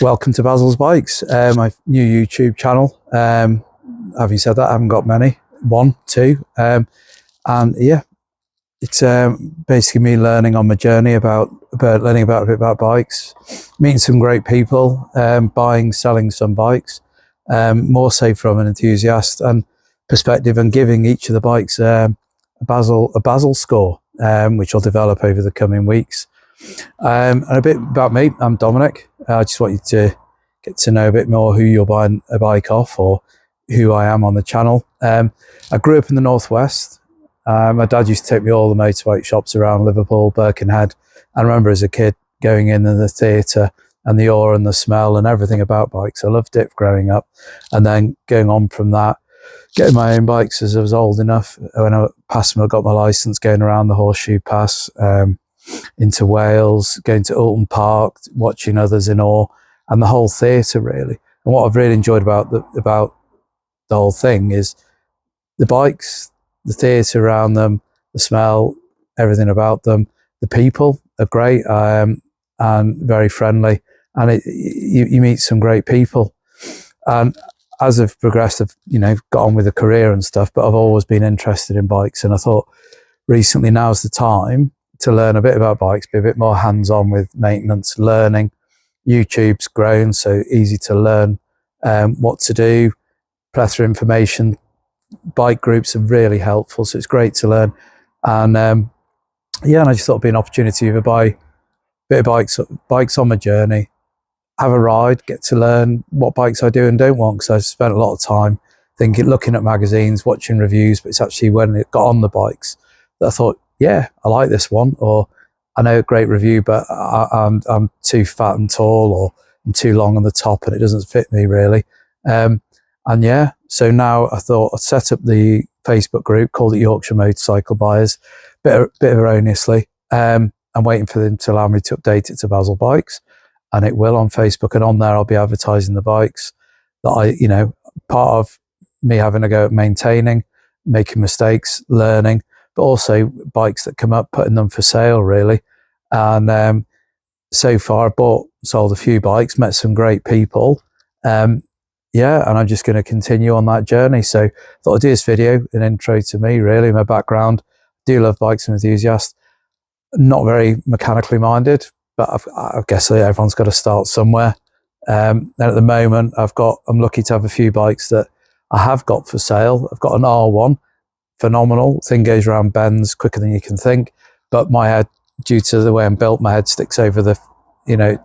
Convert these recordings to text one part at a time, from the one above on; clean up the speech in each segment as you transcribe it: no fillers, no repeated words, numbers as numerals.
Welcome to Basil's Bikes, my new YouTube channel. Having said that, I haven't got many, one, two, and yeah, it's basically me learning on my journey about learning about a bit about bikes, meeting some great people, buying, selling some bikes, more so from an enthusiast and perspective, and giving each of the bikes a Basil score, which I'll develop over the coming weeks. And a bit about me, I'm Dominic. I just want you to get to know a bit more who you're buying a bike off, or who I am on the channel. I grew up in the Northwest. My dad used to take me all the motorbike shops around Liverpool, Birkenhead. I remember as a kid going in the theatre and the awe and the smell and everything about bikes. I loved it growing up. And then going on from that, getting my own bikes as I was old enough. When I passed them, I got my licence, going around the Horseshoe Pass, into Wales, going to Alton Park, watching others in awe, and the whole theatre really. And what I've really enjoyed about the whole thing is the bikes, the theatre around them, the smell, everything about them. The people are great, and very friendly, and you meet some great people. And as I've progressed, I've got on with a career and stuff, but I've always been interested in bikes, and I thought recently now's the time to learn a bit about bikes, be a bit more hands-on with maintenance, learning. YouTube's grown, so easy to learn what to do, plethora of information. Bike groups are really helpful, so it's great to learn. And yeah, and I just thought it'd be an opportunity to buy a bit of bikes on my journey, have a ride, get to learn what bikes I do and don't want, because I spent a lot of time looking at magazines, watching reviews, but it's actually when it got on the bikes that I thought, yeah, I like this one, or I know a great review, but I'm too fat and tall, or I'm too long on the top and it doesn't fit me really. And yeah, so now I thought I'd set up the Facebook group, called it Yorkshire Motorcycle Buyers, bit erroneously. I'm waiting for them to allow me to update it to Basil Bikes, and it will on Facebook. And on there, I'll be advertising the bikes that part of me having a go at maintaining, making mistakes, learning, but also bikes that come up, putting them for sale really. And so far I sold a few bikes, met some great people. Yeah, and I'm just going to continue on that journey. So I thought I'd do this video, an intro to me really, my background. Do love bikes, and enthusiast. Not very mechanically minded, but I guess everyone's got to start somewhere. And at the moment I'm lucky to have a few bikes that I have got for sale. I've got an R1, phenomenal thing, goes around bends quicker than you can think, but my head, due to the way I'm built, my head sticks over the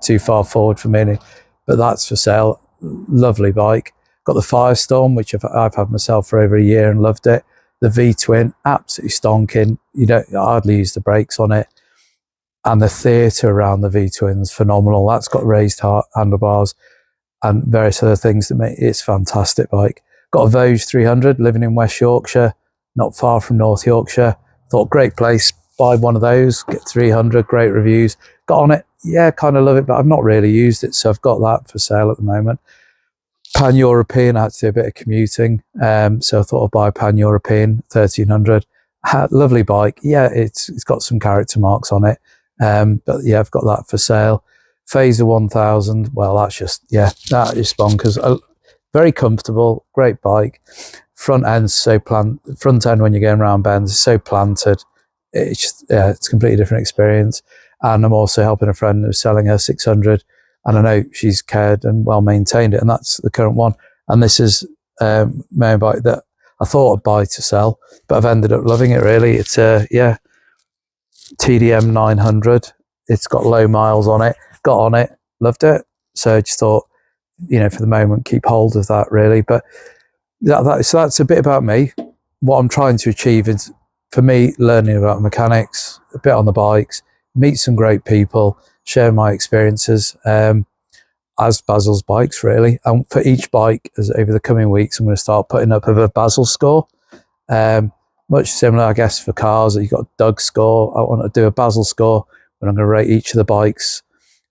too far forward for me, but that's for sale. Lovely bike. Got the Firestorm, which I've had myself for over a year and loved it. The V-twin, absolutely stonking. You don't hardly use the brakes on it, and the theatre around the V-twins, phenomenal. That's got raised handlebars and various other things that make it's a fantastic bike. Got a Vosges 300, living in West Yorkshire, not far from North Yorkshire. Thought great place, buy one of those, get 300, great reviews. Got on it, yeah, kind of love it, but I've not really used it, so I've got that for sale at the moment. Pan-European, I had to do a bit of commuting, so I thought I'd buy a Pan-European 1300. Lovely bike, yeah, it's got some character marks on it, but yeah, I've got that for sale. Phaser 1000, well, that is bonkers. Very comfortable, great bike. Front end when you're going around bends is so planted. It's just, yeah, it's a completely different experience. And I'm also helping a friend who's selling her 600, and I know she's cared and well maintained it, and that's the current one. And this is my own bike that I thought I'd buy to sell, but I've ended up loving it really. It's TDM 900. It's got low miles on it. Got on it, loved it. So I just thought, for the moment, keep hold of that really. But so that's a bit about me. What I'm trying to achieve is, for me, learning about mechanics, a bit on the bikes, meet some great people, share my experiences as Basil's Bikes really. And for each bike, as over the coming weeks, I'm going to start putting up a Basil score. Much similar, I guess, for cars. You've got Doug's score. I want to do a Basil score, and I'm going to rate each of the bikes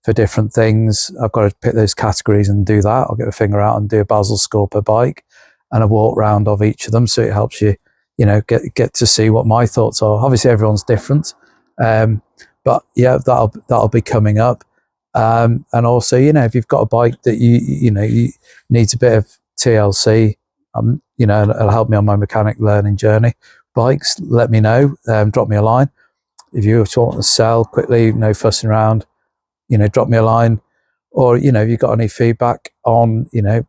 for different things. I've got to pick those categories and do that. I'll get a finger out and do a Basil score per bike, and a walk round of each of them, so it helps you get to see what my thoughts are. Obviously everyone's different, but yeah, that'll be coming up. And also, you know, if you've got a bike that you needs a bit of TLC, you know, it'll help me on my mechanic learning journey. Bikes, let me know. Drop me a line. If you want to sell quickly, no fussing around, you know, drop me a line. Or, you know, if you've got any feedback on, you know,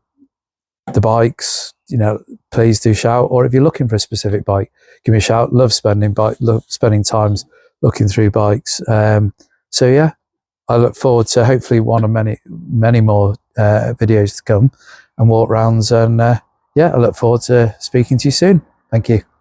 the bikes, you know, please do shout. Or if you're looking for a specific bike, give me a shout. Love spending times looking through bikes. So yeah, I look forward to hopefully one of many more videos to come and walk rounds. And yeah, I look forward to speaking to you soon. Thank you.